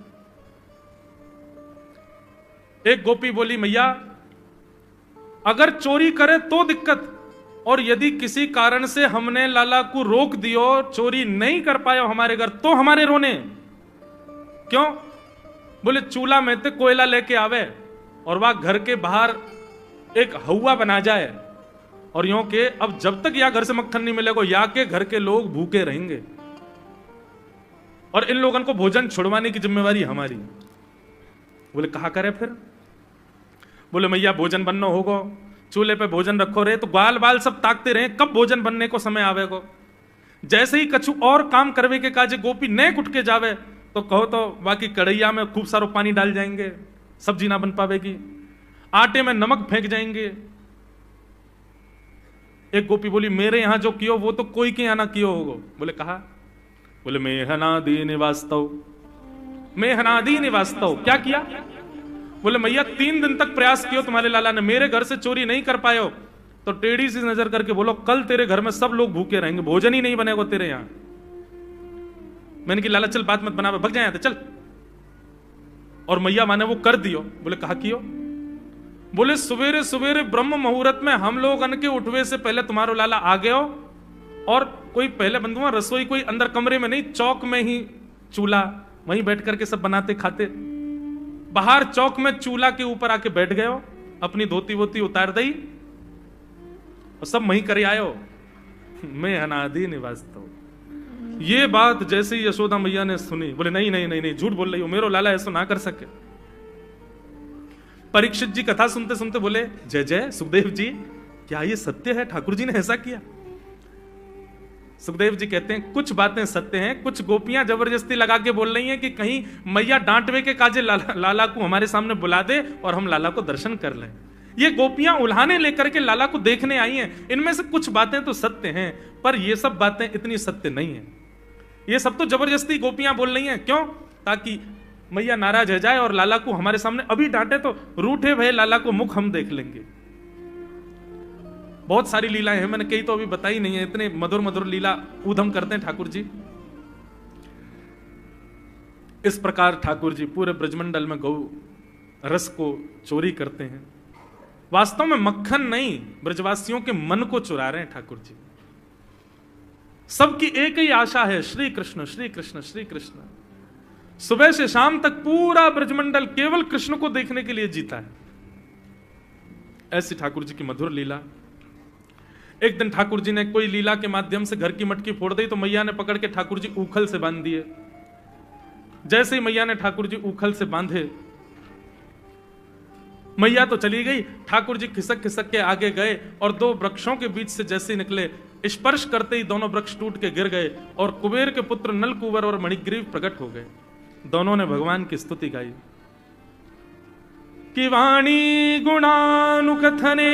A: एक गोपी बोली मैया अगर चोरी करे तो दिक्कत, और यदि किसी कारण से हमने लाला को रोक दियो, चोरी नहीं कर पायो हमारे घर, तो हमारे रोने क्यों? बोले चूल्हा में ते कोयला लेके आवे और वह घर के बाहर एक हवा बना जाए और यूं के अब जब तक या घर से मक्खन नहीं मिलेगा या के घर के लोग भूखे रहेंगे और इन लोगों को भोजन छुड़वाने की जिम्मेवारी हमारी। बोले कहा करे फिर? बोले मैया भोजन बनना होगा, चूल्हे पे भोजन रखो रहे, तो ग्वाल बाल सब ताकते रहे कब भोजन बनने को समय आवेगो। जैसे ही कछु और काम करवे के काजे गोपी नेक उठ के जावे तो कहो तो बाकी कढ़ैया में खूब सारो पानी डाल जाएंगे, सब्जी ना बन पावेगी, आटे में नमक फेंक जाएंगे। एक गोपी बोली मेरे यहां जो कियो वो तो कोई के यहां ना कियो होगो। बोले कहा? बोले मेहनादी निवास्तव, मेहनादी निवास्तव। क्या किया? बोले मैया 3 दिन तक प्रयास कियो तुम्हारे लाला ने, मेरे घर से चोरी नहीं कर पायो। तो टेढ़ी सी नजर करके बोलो कल तेरे घर में सब लोग भूखे रहेंगे, भोजन ही नहीं बनेगा तेरे यहां। मैंने कि लाला चल बात मत बना, भग जाए यहां चल। और मैया माने वो कर दियो। बोले कहा कियो? बोले सवेरे सवेरे ब्रह्म मुहूर्त में हम लोग अन के उठवे से पहले तुम्हारो लाला आ गयो, और कोई पहले बंधुआ रसोई कोई अंदर कमरे में नहीं, चौक में ही चूल्हा, वहीं बैठ करके सब बनाते खाते। बाहर चौक में चूल्हा के ऊपर आके बैठ गयो, अपनी धोती वोती उतार दई और सब वहीं करे आयो। मैं अनादि निवास्तव। ये बात जैसे ही यशोदा मैया ने सुनी, बोले नहीं नहीं नहीं नहीं, झूठ बोल रही हो, मेरो लाला ऐसा ना कर सके। परीक्षित जी कथा सुनते सुनते बोले जय जय सुखदेव जी, क्या ये सत्य है? ठाकुर जी ने ऐसा किया? सुखदेव जी कहते हैं कुछ बातें सत्य हैं, कुछ गोपियां जबरदस्ती लगा के बोल रही हैं कि कहीं मैया डांटवे के काजे लाला को हमारे सामने बुला दे और हम लाला को दर्शन कर लें। ये गोपियां उल्हाने लेकर के लाला को देखने आई हैं। इनमें से कुछ बातें तो सत्य हैं, पर ये सब बातें इतनी सत्य नहीं है। ये सब तो जबरदस्ती गोपियां बोल रही हैं। क्यों? ताकि मैया नाराज हो जाए और लाला को हमारे सामने अभी डांटे तो रूठे भय लाला को मुख हम देख लेंगे। बहुत सारी लीलाएं हैं, मैंने कई तो अभी बताई नहीं है। इतने मधुर मधुर लीला ऊधम करते हैं ठाकुर जी। इस प्रकार ठाकुर जी पूरे ब्रजमंडल में गौ रस को चोरी करते हैं। वास्तव में मक्खन नहीं, ब्रजवासियों के मन को चुरा रहे हैं ठाकुर जी। सबकी एक ही आशा है, श्री कृष्ण श्री कृष्ण श्री कृष्ण। सुबह से शाम तक पूरा ब्रजमंडल केवल कृष्ण को देखने के लिए जीता है। ऐसी ठाकुर जी की मधुर लीला। एक दिन ठाकुर जी ने कोई लीला के माध्यम से घर की मटकी फोड़ दी, तो मैया ने पकड़ के ठाकुर जी ऊखल से बांध दिए। जैसे ही मैया ने ठाकुर जी ऊखल से बांधे, मैया तो चली गई, ठाकुर जी खिसक खिसक के आगे गए और 2 वृक्षों के बीच से जैसे निकले, स्पर्श करते ही दोनों वृक्ष टूट के गिर गए और कुबेर के पुत्र नलकुबर और मणिग्रीव प्रकट हो गए। दोनों ने भगवान की स्तुति गाई कि वाणी गुणानुकथने